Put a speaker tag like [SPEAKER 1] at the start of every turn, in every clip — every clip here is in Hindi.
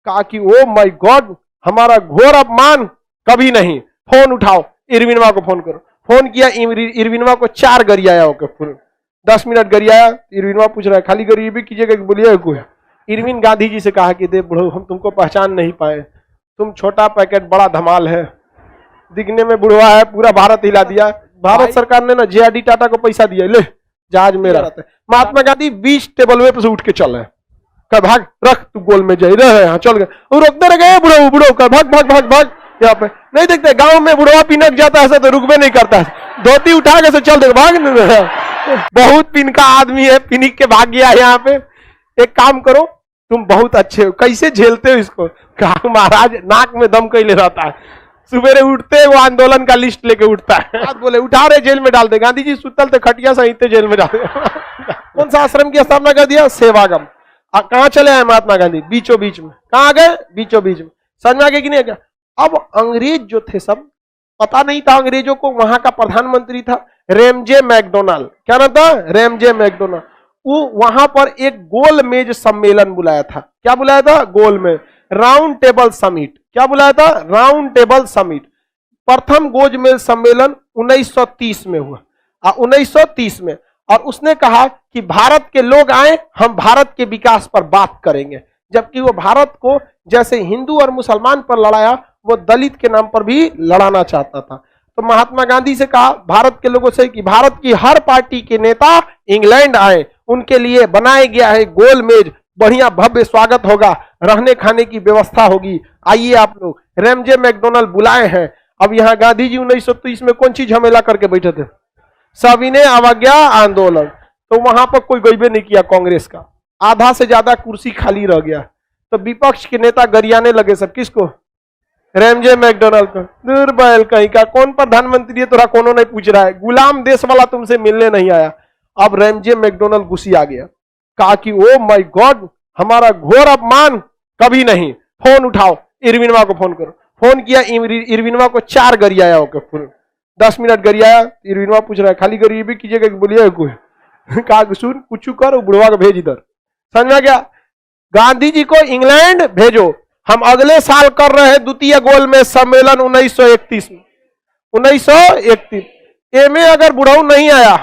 [SPEAKER 1] कहा कि ओ माय गॉड, हमारा घोर अपमान कभी नहीं, फोन उठाओ, इरविनवा को फोन करो। फोन किया, इरविनवा को 4 गरियाया होकर 10 मिनट गरियाया। इरविनवा पूछ रहा है खाली गरीब भी कीजिएगा कि बोलिए कोई। इरविन गांधी जी से कहा कि दे बुढ़ो, हम तुमको पहचान नहीं पाए, तुम छोटा पैकेट बड़ा धमाल है, दिखने में बुढ़वा है, पूरा भारत हिला दिया। भारत सरकार ने ना जेआरडी टाटा को पैसा दिया, ले जहाज मेरा रहता है। महात्मा गांधी 20 टेबल वे से उठ के चल रहे, कह भाग, रख तू गोल में जाई रहे, हाँ चल गए। और रोकते रह गए, बुढ़ो बुढ़ो कर भाग भाग भाग भाग। यहाँ पे नहीं देखते, गांव में बुढ़वा पिनक जाता है तो रुकबे नहीं करता है, धोती उठा के से चल दे, भाग नहीं। बहुत पिन का आदमी है, पिनिक के भाग गया यहाँ पे। एक काम करो, तुम बहुत अच्छे हो, कैसे झेलते हो इसको? कहा महाराज नाक में दम कैले रहता है, सुबेरे उठते वो आंदोलन का लिस्ट लेके उठता है। बोले उठा रहे, जेल में डाल दे। गांधी जी सुतल थे खटिया सहित जेल में डाल दे। कौन सा आश्रम की स्थापना कर दिया? सेवागम। कहां चले आए महात्मा गांधी? बीचों बीच में। कहां गए? बीचों बीच में। समझ में आ गया कि नहीं? क्या अब अंग्रेज जो थे सब, पता नहीं था अंग्रेजों को, वहां का प्रधानमंत्री था रेमजे मैकडोनाल्ड। क्या नाम था? Ramsay MacDonald. वो वहां पर एक गोल मेज सम्मेलन बुलाया था। क्या बुलाया था? गोल मेज, राउंड टेबल समिट। क्या बुलाया था? Round table summit. प्रथम गोल मेज सम्मेलन 1930 में हुआ, 1930 में। और उसने कहा कि भारत के लोग आए, हम भारत के विकास पर बात करेंगे। जबकि वो भारत को जैसे हिंदू और मुसलमान पर लड़ाया, वो दलित के नाम पर भी लड़ाना चाहता था। तो महात्मा गांधी से कहा भारत के लोगों से कि भारत की हर पार्टी के नेता इंग्लैंड आए, उनके लिए बनाया गया है गोल मेज, बढ़िया भव्य स्वागत होगा, रहने खाने की व्यवस्था होगी, आइए आप लोग। रेमजे मैकडोनाल्ड बुलाए हैं। अब यहाँ गांधी जी 1930 में कौन सी झमेला करके बैठे थे? सविनय अवज्ञा आंदोलन। तो वहां पर कोई गईबे नहीं किया कांग्रेस का, आधा से ज्यादा कुर्सी खाली रह गया। तो विपक्ष के नेता गरियाने लगे सब, किसको? रेमजे मैकडोनाल्ड को। दुर्बल कहीं का, कौन प्रधानमंत्री है तोरा कोनो नहीं पूछ रहा है, गुलाम देश वाला तुमसे मिलने नहीं आया। अब रेमजे मैकडोनाल्ड गुस्सा आ गया, कहा कि ओ माय गॉड, हमारा घोर अपमान कभी नहीं, फोन उठाओ, इरविनवा को फोन करो। फोन किया, इरविनवा को 4 गरियाया होकर 10 मिनट गरियाया। इरविनवा पूछ रहा है खाली गरीब भी कीजिएगा कि बोलिए कोई। कहा सुन कुछ कर, बुढ़वा को भेज इधर। समझ में गया? गांधी जी को इंग्लैंड भेजो, हम अगले साल कर रहे हैं द्वितीय गोल में सम्मेलन 1931 में। 1931 एमे अगर बुढ़ाऊ नहीं आया,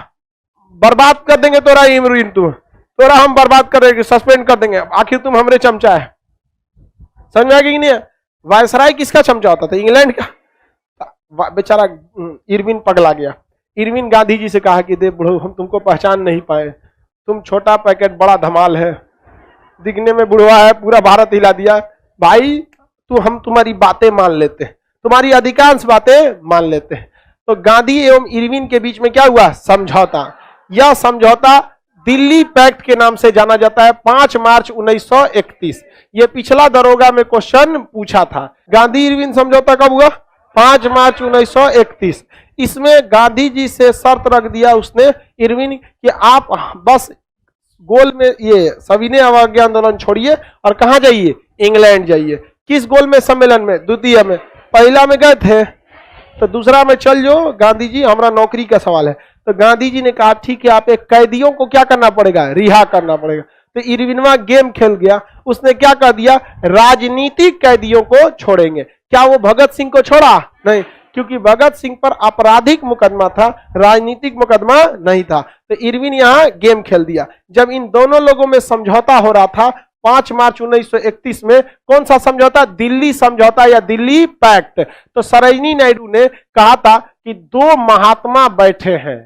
[SPEAKER 1] बर्बाद कर देंगे तोरा, इमरीन तोरा हम बर्बाद कर देंगे, सस्पेंड कर देंगे। आखिर तुम हमरे चमचा है। समझ में आ गया कि नहीं? वायसराय किसका चमचा होता था? इंग्लैंड का। बेचारा इरविन पगला गया। इरविन गांधी जी से कहा कि दे बुढ़ो, हम तुमको पहचान नहीं पाए, तुम छोटा पैकेट बड़ा धमाल है, दिखने में बुढ़वा है, पूरा भारत हिला दिया। भाई तू, हम तुम्हारी बातें मान लेते हैं, तुम्हारी अधिकांश बातें मान लेते हैं। तो गांधी एवं इरविन के बीच में क्या हुआ? समझौता। यह समझौता दिल्ली पैक्ट के नाम से जाना जाता है। 5 मार्च 1931। यह पिछला दरोगा में क्वेश्चन पूछा था। गांधी इरविन समझौता कब हुआ? 5 मार्च 1931। इसमें गांधी जी से शर्त रख दिया उसने इरविन कि आप बस गोल में ये सविनय अवज्ञा आंदोलन छोड़िए और कहां जाइए? इंग्लैंड जाइए। किस गोल में सम्मेलन में? द्वितीय में। पहला में गए थे तो दूसरा में चल जो, गांधी जी हमारा नौकरी का सवाल है। तो गांधी जी ने कहा ठीक है, आप एक कैदियों को क्या करना पड़ेगा? रिहा करना पड़ेगा। तो इरविनवा गेम खेल गया, उसने क्या कर दिया? राजनीतिक कैदियों को छोड़ेंगे। क्या वो भगत सिंह को छोड़ा? नहीं, क्योंकि भगत सिंह पर आपराधिक मुकदमा था, राजनीतिक मुकदमा नहीं था। तो इरविन यहां गेम खेल दिया। जब इन दोनों लोगों में समझौता हो रहा था 5 मार्च 1931 में, कौन सा समझौता? दिल्ली समझौता या दिल्ली पैक्ट। तो सरोजिनी नायडू ने कहा था कि 2 महात्मा बैठे हैं।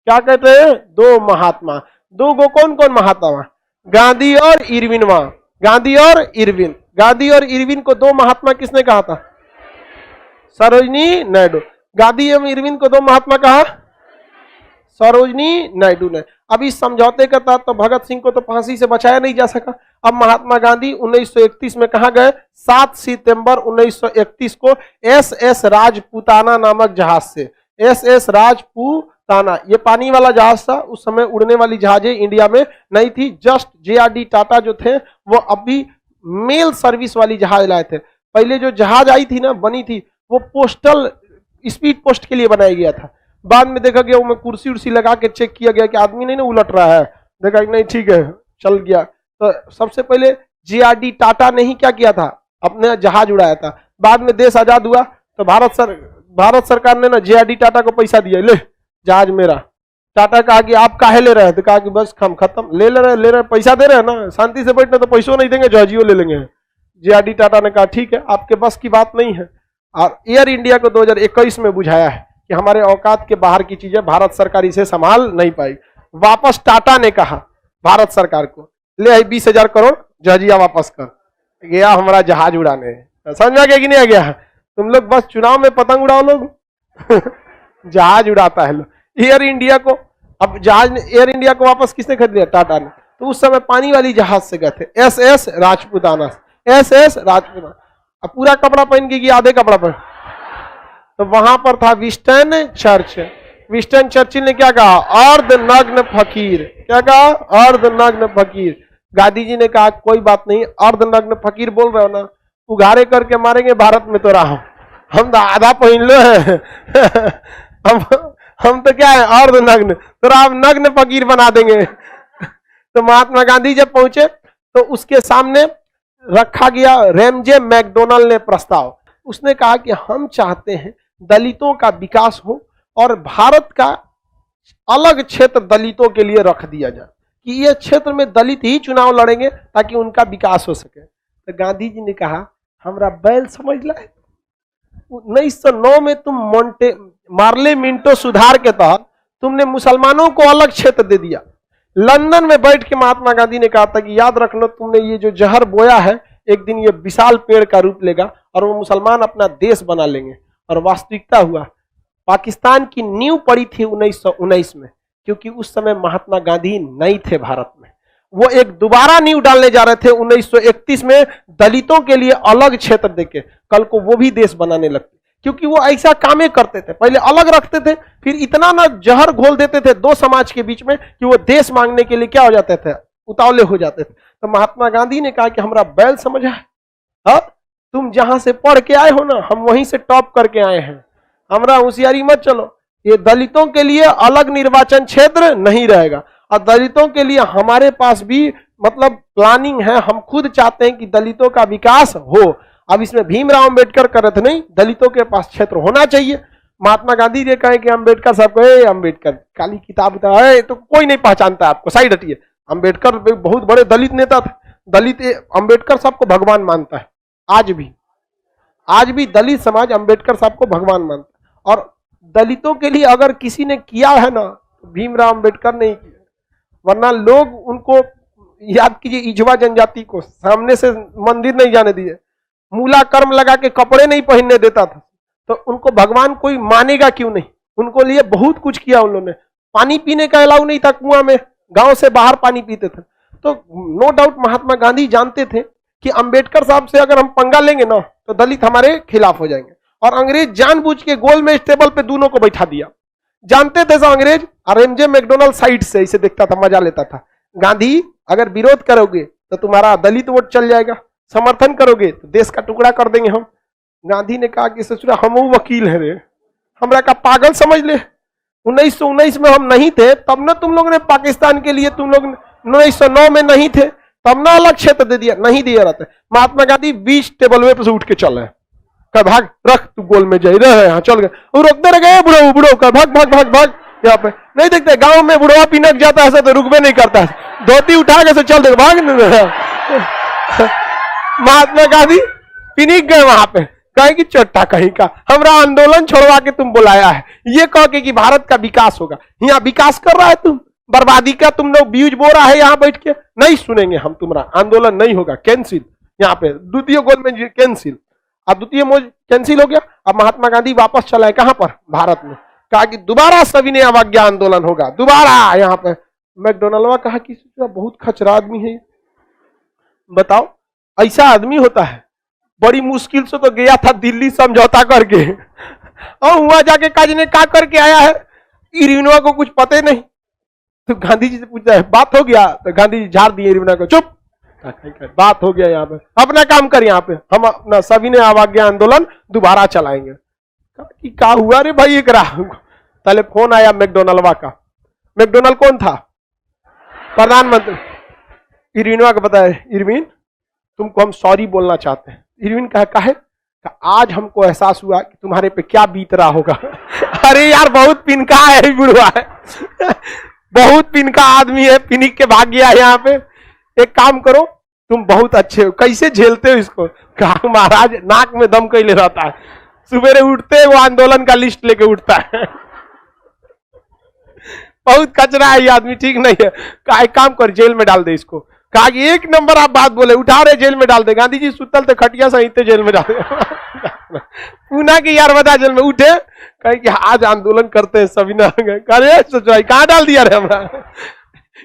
[SPEAKER 1] क्या कहते हैं? 2 महात्मा। 2 गो कौन कौन महात्मा? गांधी और इरविनवा। गांधी और इरविन। गांधी और इरविन को 2 महात्मा किसने कहा था? सरोजिनी नायडू। गांधी एवं इरविन को 2 महात्मा कहा सरोजिनी नायडू ने। अब इस समझौते के तहत तो भगत सिंह को तो फांसी से बचाया नहीं जा सका। अब महात्मा गांधी 1931 में कहा गए? 7 सितंबर 1931 को SS राजपूताना नामक जहाज से। SS राजपूताना ये पानी वाला जहाज था। उस समय उड़ने वाली जहाजें इंडिया में नहीं थी। जस्ट JRD टाटा जो थे वो अभी मेल सर्विस वाली जहाज लाए थे। पहले जो जहाज आई थी ना, बनी थी, वो पोस्टल स्पीड पोस्ट के लिए बनाया गया था। बाद में देखा गया, वो में कुर्सी उर्सी लगा के चेक किया गया कि आदमी नहीं ना उलट रहा है, देखा कि नहीं ठीक है, चल गया। तो सबसे पहले JRD टाटा ने ही क्या किया था? अपने जहाज उड़ाया था। बाद में देश आजाद हुआ तो भारत सरकार ने ना जेआरडी टाटा को पैसा दिया, ले जहाज मेरा। टाटा कहा कि आप काहे ले रहे हैं, तो कहा कि बस हम खत्म, ले रहे पैसा दे रहे हैं ना, शांति से बैठना तो पैसों नहीं देंगे, जहाजियो ले लेंगे। जेआरडी टाटा ने कहा ठीक है, आपके बस की बात नहीं है। और एयर इंडिया को 2021 में बुझाया है कि हमारे औकात के बाहर की चीजें भारत सरकार इसे संभाल नहीं पाई। वापस टाटा ने कहा भारत सरकार को, ले आई 20,000 करोड़ जहाजिया वापस कर, गया हमारा जहाज उड़ाने। समझ आ गया कि नहीं आ गया? तुम लोग बस चुनाव में पतंग उड़ाओ लोग जहाज उड़ाता है लोग। एयर इंडिया को, अब जहाज एयर इंडिया को वापस किसने खरीद लिया? टाटा ने। तो उस समय पानी वाली जहाज से गए थे, SS राजपूताना, SS राजपूताना। अब पूरा कपड़ा पहन के गया, आधे कपड़ा पहन। तो वहां पर था विस्टन चर्चिल। विस्टन चर्चिल ने क्या कहा? अर्धनग्न फकीर। क्या कहा? अर्धनग्न फकीर। गांधी जी ने कहा कोई बात नहीं, अर्धनग्न फकीर बोल रहे हो ना, उघाड़े करके मारेंगे, भारत में तो रहा हम तो आधा पहन लो है हम तो क्या है, अर्धनग्न, तो आप नग्न फकीर बना देंगे तो महात्मा गांधी जब पहुंचे तो उसके सामने रखा गया रेमजे मैकडोनल्ड ने प्रस्ताव। उसने कहा कि हम चाहते हैं दलितों का विकास हो और भारत का अलग क्षेत्र दलितों के लिए रख दिया जाए कि ये क्षेत्र में दलित ही चुनाव लड़ेंगे ताकि उनका विकास हो सके। तो गांधी जी ने कहा हमरा बैल समझ ला, 1909 में तुम मार्ले मिंटो सुधार के तहत तुमने मुसलमानों को अलग क्षेत्र दे दिया। लंदन में बैठ के महात्मा गांधी ने कहा था कि याद रखना, तुमने ये जो जहर बोया है एक दिन ये विशाल पेड़ का रूप लेगा और वो मुसलमान अपना देश बना लेंगे। और वास्तविकता हुआ, पाकिस्तान की नींव पड़ी थी 1919 में, क्योंकि उस समय महात्मा गांधी नहीं थे भारत में। वो एक दोबारा नींव डालने जा रहे थे 1931 में, दलितों के लिए अलग क्षेत्र देके, कल को वो भी देश बनाने लगते, क्योंकि वो ऐसा कामें करते थे, पहले अलग रखते थे, फिर इतना ना जहर घोल देते थे दो समाज के बीच में कि वो देश मांगने के लिए क्या हो जाते थे, उतावले हो जाते थे। तो महात्मा गांधी ने कहा कि हमारा बैल समझा है, हाँ तुम जहां से पढ़ के आए हो ना, हम वहीं से टॉप करके आए हैं, हमरा होशियारी मत चलो। ये दलितों के लिए अलग निर्वाचन क्षेत्र नहीं रहेगा और दलितों के लिए हमारे पास भी मतलब प्लानिंग है, हम खुद चाहते हैं कि दलितों का विकास हो। अब इसमें भीमराव अंबेडकर कर रहे थे, नहीं, दलितों के पास क्षेत्र होना चाहिए। महात्मा गांधी जी कहे कि अंबेडकर साहब को, अंबेडकर काली किताब है तो कोई नहीं पहचानता आपको, साइड हटिए। अंबेडकर बहुत बड़े दलित नेता थे, दलित अंबेडकर साहब को भगवान मानता है आज भी दलित समाज अंबेडकर साहब को भगवान मानता है। और दलितों के लिए अगर किसी ने किया है ना तो भीमराव अंबेडकर ने ही किया, वरना लोग उनको, याद कीजिए इजवा जनजाति को सामने से मंदिर नहीं जाने दिए, मूला कर्म लगा के कपड़े नहीं पहनने देता था, तो उनको भगवान कोई मानेगा क्यों नहीं? उनको लिए बहुत कुछ किया उन्होंने। पानी पीने का अलाउ नहीं था कुआं में, गांव से बाहर पानी पीते थे। तो नो डाउट महात्मा गांधी जानते थे कि अंबेडकर साहब से अगर हम पंगा लेंगे ना तो दलित हमारे खिलाफ हो जाएंगे। और अंग्रेज जानबूझ के गोल में टेबल पे दोनों को बैठा दिया, जानते थे सब अंग्रेज। और एमजे मैकडोनल्ड साइड से इसे देखता था, मजा लेता था। गांधी अगर विरोध करोगे तो तुम्हारा दलित वोट चल जाएगा, समर्थन करोगे तो देश का टुकड़ा कर देंगे हम। गांधी ने कहा कि ससुरा हम वकील है रे, हमरा का पागल समझ ले। 1919 में हम नहीं थे तब ना तुम लोग ने पाकिस्तान के लिए, तुम लोग 1909 में नहीं थे तब ना अलग क्षेत्र दे दिया, नहीं दिया रहता। महात्मा गांधी 20 टेबल वे से उठ के चल रहे, कह भाग रख तू गोल में जा रहे, यहाँ चल गए। वो रोकते रह गए, बुढ़ो बुढ़ो कह भाग भाग भाग भाग। यहाँ पे नहीं देखते गांव में बुढ़वा पिनक जाता है तो रुकवे नहीं करता है, धोती उठा के चल दे भाग। महात्मा गांधी पिनिक गए वहां पे, कहे कि चट्टा कहीं का, हमरा आंदोलन छोड़वा के तुम बुलाया है, ये कह के कि भारत का विकास होगा। यहाँ विकास कर रहा है तुम, बर्बादी का तुम लोग बीज बो रहा है यहाँ बैठ के, नहीं सुनेंगे हम, तुम्हारा आंदोलन नहीं होगा, कैंसिल। यहाँ पे द्वितीय गोल में कैंसिल, अब द्वितीय मोज कैंसिल हो गया। अब महात्मा गांधी वापस चला है कहां पर? भारत में। कहा कि दोबारा सविनय अवज्ञा आंदोलन होगा, दोबारा। यहाँ पे मैकडोनल्ड कहा कि बहुत खचरा आदमी है, बताओ ऐसा आदमी होता है? बड़ी मुश्किल से तो गया था दिल्ली समझौता करके, और वहां जाके काजी ने क्या करके आया है, इरविनवा को कुछ पता नहीं। तो गांधी जी से पूछता है बात हो गया, तो गांधी जी झाड़ दिए इरविनवा को, चुप बात हो गया, यहाँ पे अपना काम कर, यहाँ पे हम अपना सविनय अवज्ञा आंदोलन दोबारा चलाएंगे। कि क्या हुआ रे भाई एक राह, पहले फोन आया मैकडोनल्ड का। मैकडोनल्ड कौन था? प्रधानमंत्री। इरविनवा को पता है, इरविन तुमको हम सॉरी बोलना चाहते हैं, इरविन कहा आज हमको एहसास हुआ कि तुम्हारे पे क्या बीत रहा होगा। अरे यार बहुत पिनका है बुढ़वा है, बहुत पिनका आदमी है, पिनिक के भाग गया यहाँ पे। एक काम करो, तुम बहुत अच्छे हो, कैसे झेलते हो इसको? कहा महाराज नाक में दम कैले रहता है, सुबेरे उठते वो आंदोलन का लिस्ट लेके उठता है। बहुत कचरा है ये आदमी, ठीक नहीं है। कहा एक काम कर, जेल में डाल दे इसको। कहा कि एक नंबर आप बात बोले, उठा रहे जेल में डाल दे। गांधी जी सुतल थे खटिया सहित जेल में डाल दे। पूना की यारवदा जेल में उठे, कहे कि आज आंदोलन करते हैं सभी ना। कहा कहाँ डाल दिया रे हमरा?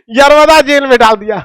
[SPEAKER 1] यरवदा जेल में डाल दिया।